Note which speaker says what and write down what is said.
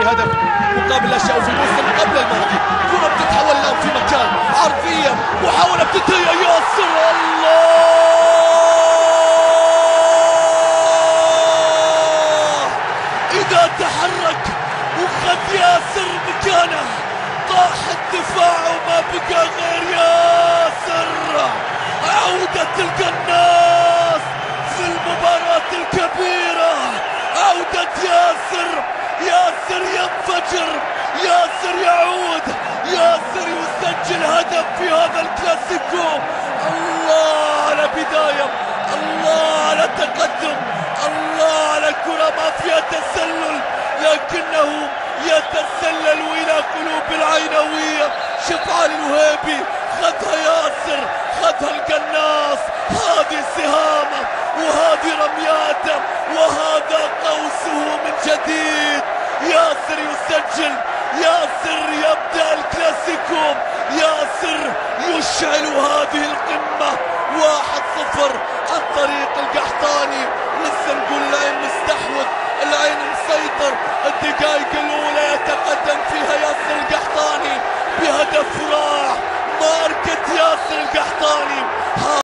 Speaker 1: الهدف مقابل الأشياء في الموسم قبل الماضي. كرة بتتحول الآن في مكان عرضية، محاولة بتنتهي. ياسر الله إذا تحرك وخد ياسر مكانه طاح الدفاع وما بقى غير ياسر. عودة القناص في المباراة الكبيرة، عودة ياسر. ياسر ينفجر، ياسر يعود، ياسر يسجل هدف في هذا الكلاسيكو. الله على بداية، الله على تقدم، الله على كرة ما فيها تسلل لكنه يتسلل إلى قلوب العينوية. شوف علي الوهيبي خدها ياسر، خدها القناص. هذه سهامه وهذه رمياته وهذا قوسه من جديد. ياسر يسجل، ياسر يبدأ الكلاسيكو، ياسر يشعل هذه القمة. 1-0 عن طريق القحطاني. لسه نقول العين مستحوذ، العين مسيطر. الدقائق الأولى